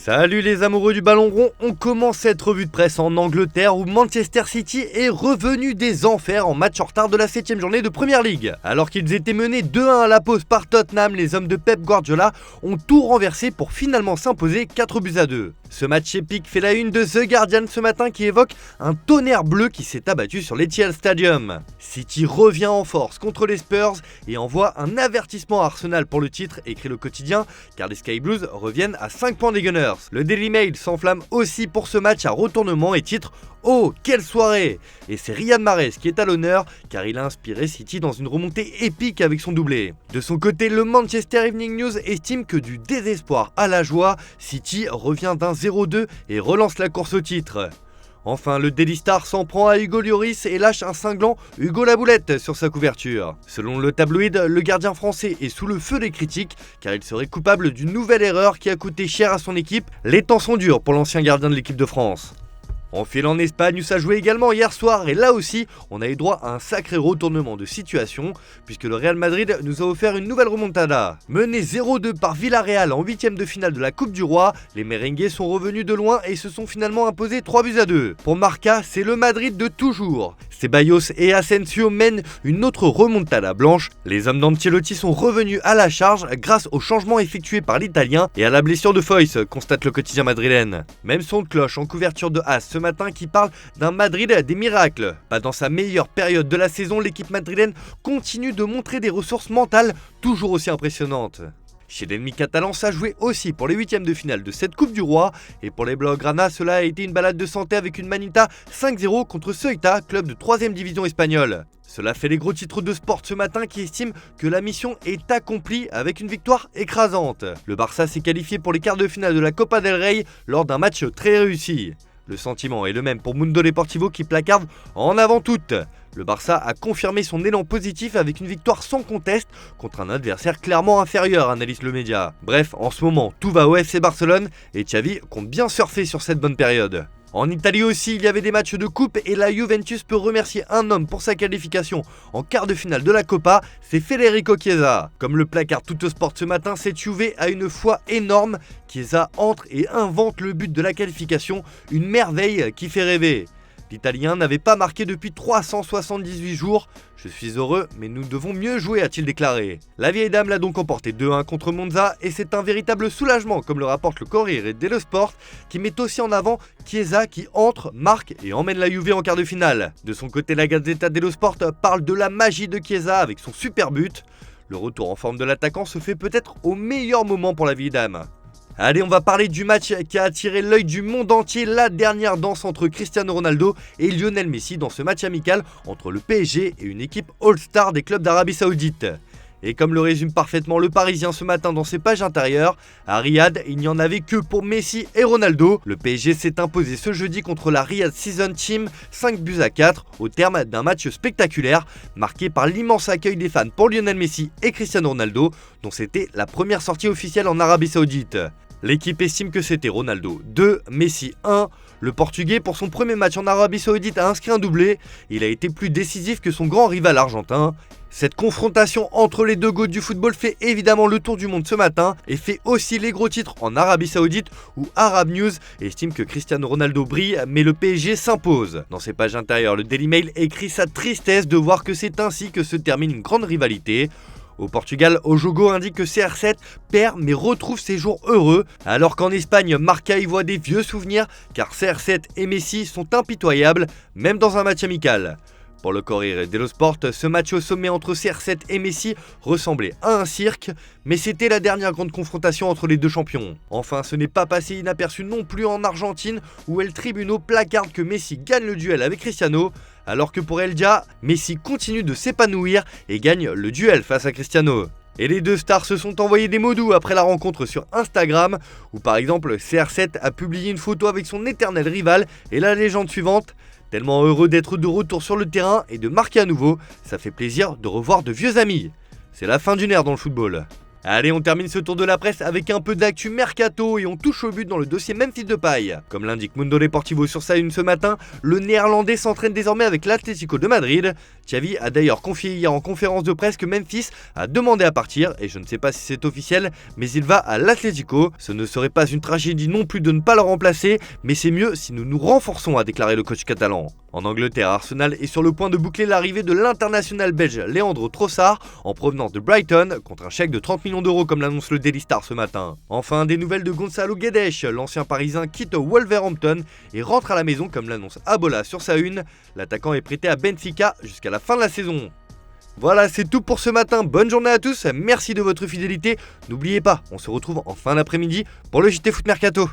Salut les amoureux du ballon rond, on commence cette revue de presse en Angleterre où Manchester City est revenu des enfers en match en retard de la 7ème journée de Premier League. Alors qu'ils étaient menés 2-1 à la pause par Tottenham, les hommes de Pep Guardiola ont tout renversé pour finalement s'imposer 4-2. Ce match épique fait la une de The Guardian ce matin qui évoque un tonnerre bleu qui s'est abattu sur l'Etihad Stadium. City revient en force contre les Spurs et envoie un avertissement à Arsenal pour le titre, écrit le quotidien, car les Sky Blues reviennent à 5 points des Gunners. Le Daily Mail s'enflamme aussi pour ce match à retournement et titre « Oh, quelle soirée !» Et c'est Riyad Mahrez qui est à l'honneur car il a inspiré City dans une remontée épique avec son doublé. De son côté, le Manchester Evening News estime que du désespoir à la joie, City revient d'un 0-2 et relance la course au titre. Enfin, le Daily Star s'en prend à Hugo Lloris et lâche un cinglant Hugo Laboulette sur sa couverture. Selon le tabloïd, le gardien français est sous le feu des critiques car il serait coupable d'une nouvelle erreur qui a coûté cher à son équipe. Les temps sont durs pour l'ancien gardien de l'équipe de France. On file en Espagne où ça jouait également hier soir et là aussi on a eu droit à un sacré retournement de situation puisque le Real Madrid nous a offert une nouvelle remontada. Menés 0-2 par Villarreal en 8ème de finale de la Coupe du Roi, les merengues sont revenus de loin et se sont finalement imposés 3-2. Pour Marca, c'est le Madrid de toujours. Ceballos et Asensio mènent une autre remontada blanche. Les hommes d'Ancelotti sont revenus à la charge grâce au changement effectué par l'Italien et à la blessure de Foyce, constate le quotidien madrilène. Même son de cloche en couverture de As ce matin qui parle d'un Madrid des miracles. Pas dans sa meilleure période de la saison, l'équipe madrilène continue de montrer des ressources mentales toujours aussi impressionnantes. Chez l'ennemi catalan, ça jouait aussi pour les 8ème de finale de cette Coupe du Roi. Et pour les Blaugrana, cela a été une balade de santé avec une Manita 5-0 contre Ceuta, club de 3ème division espagnole. Cela fait les gros titres de sport ce matin qui estiment que la mission est accomplie avec une victoire écrasante. Le Barça s'est qualifié pour les quarts de finale de la Copa del Rey lors d'un match très réussi. Le sentiment est le même pour Mundo Deportivo qui placarde en avant toute. Le Barça a confirmé son élan positif avec une victoire sans conteste contre un adversaire clairement inférieur, analyse le média. Bref, en ce moment, tout va au FC Barcelone et Xavi compte bien surfer sur cette bonne période. En Italie aussi, il y avait des matchs de coupe et la Juventus peut remercier un homme pour sa qualification en quart de finale de la Copa, c'est Federico Chiesa. Comme le placard Tuttosport ce matin, cette Juve a une foi énorme. Chiesa entre et invente le but de la qualification, une merveille qui fait rêver. L'Italien n'avait pas marqué depuis 378 jours. Je suis heureux, mais nous devons mieux jouer, a-t-il déclaré. La vieille dame l'a donc emporté 2-1 contre Monza et c'est un véritable soulagement, comme le rapporte le Corriere dello Sport, qui met aussi en avant Chiesa qui entre, marque et emmène la Juve en quart de finale. De son côté, la Gazzetta dello Sport parle de la magie de Chiesa avec son super but. Le retour en forme de l'attaquant se fait peut-être au meilleur moment pour la vieille dame. Allez, on va parler du match qui a attiré l'œil du monde entier, la dernière danse entre Cristiano Ronaldo et Lionel Messi dans ce match amical entre le PSG et une équipe All-Star des clubs d'Arabie Saoudite. Et comme le résume parfaitement le Parisien ce matin dans ses pages intérieures, à Riyad, il n'y en avait que pour Messi et Ronaldo. Le PSG s'est imposé ce jeudi contre la Riyad Season Team 5-4 au terme d'un match spectaculaire marqué par l'immense accueil des fans pour Lionel Messi et Cristiano Ronaldo, dont c'était la première sortie officielle en Arabie Saoudite. L'équipe estime que c'était Ronaldo 2, Messi 1. Le Portugais, pour son premier match en Arabie Saoudite, a inscrit un doublé. Il a été plus décisif que son grand rival argentin. Cette confrontation entre les deux goats du football fait évidemment le tour du monde ce matin et fait aussi les gros titres en Arabie Saoudite où Arab News estime que Cristiano Ronaldo brille mais le PSG s'impose. Dans ses pages intérieures, le Daily Mail écrit sa tristesse de voir que c'est ainsi que se termine une grande rivalité. Au Portugal, Ojogo indique que CR7 perd mais retrouve ses jours heureux, alors qu'en Espagne, Marca y voit des vieux souvenirs car CR7 et Messi sont impitoyables, même dans un match amical. Pour le Corriere dello Sport, ce match au sommet entre CR7 et Messi ressemblait à un cirque, mais c'était la dernière grande confrontation entre les deux champions. Enfin, ce n'est pas passé inaperçu non plus en Argentine, où El Tribuno placarde que Messi gagne le duel avec Cristiano, alors que pour El Dia, Messi continue de s'épanouir et gagne le duel face à Cristiano. Et les deux stars se sont envoyés des mots doux après la rencontre sur Instagram, où par exemple CR7 a publié une photo avec son éternel rival et la légende suivante. Tellement heureux d'être de retour sur le terrain et de marquer à nouveau, ça fait plaisir de revoir de vieux amis. C'est la fin d'une ère dans le football. Allez, on termine ce tour de la presse avec un peu d'actu mercato et on touche au but dans le dossier Memphis Depay. Comme l'indique Mundo Deportivo sur sa une ce matin, le néerlandais s'entraîne désormais avec l'Atlético de Madrid. Xavi a d'ailleurs confié hier en conférence de presse que Memphis a demandé à partir, et je ne sais pas si c'est officiel, mais il va à l'Atlético. Ce ne serait pas une tragédie non plus de ne pas le remplacer, mais c'est mieux si nous nous renforçons, a déclaré le coach catalan. En Angleterre, Arsenal est sur le point de boucler l'arrivée de l'international belge Leandro Trossard en provenance de Brighton contre un chèque de 30 millions d'euros comme l'annonce le Daily Star ce matin. Enfin, des nouvelles de Gonzalo Guedes, l'ancien parisien quitte Wolverhampton et rentre à la maison comme l'annonce Abola sur sa une. L'attaquant est prêté à Benfica jusqu'à la fin de la saison. Voilà, c'est tout pour ce matin. Bonne journée à tous, merci de votre fidélité. N'oubliez pas, on se retrouve en fin d'après-midi pour le JT Foot Mercato.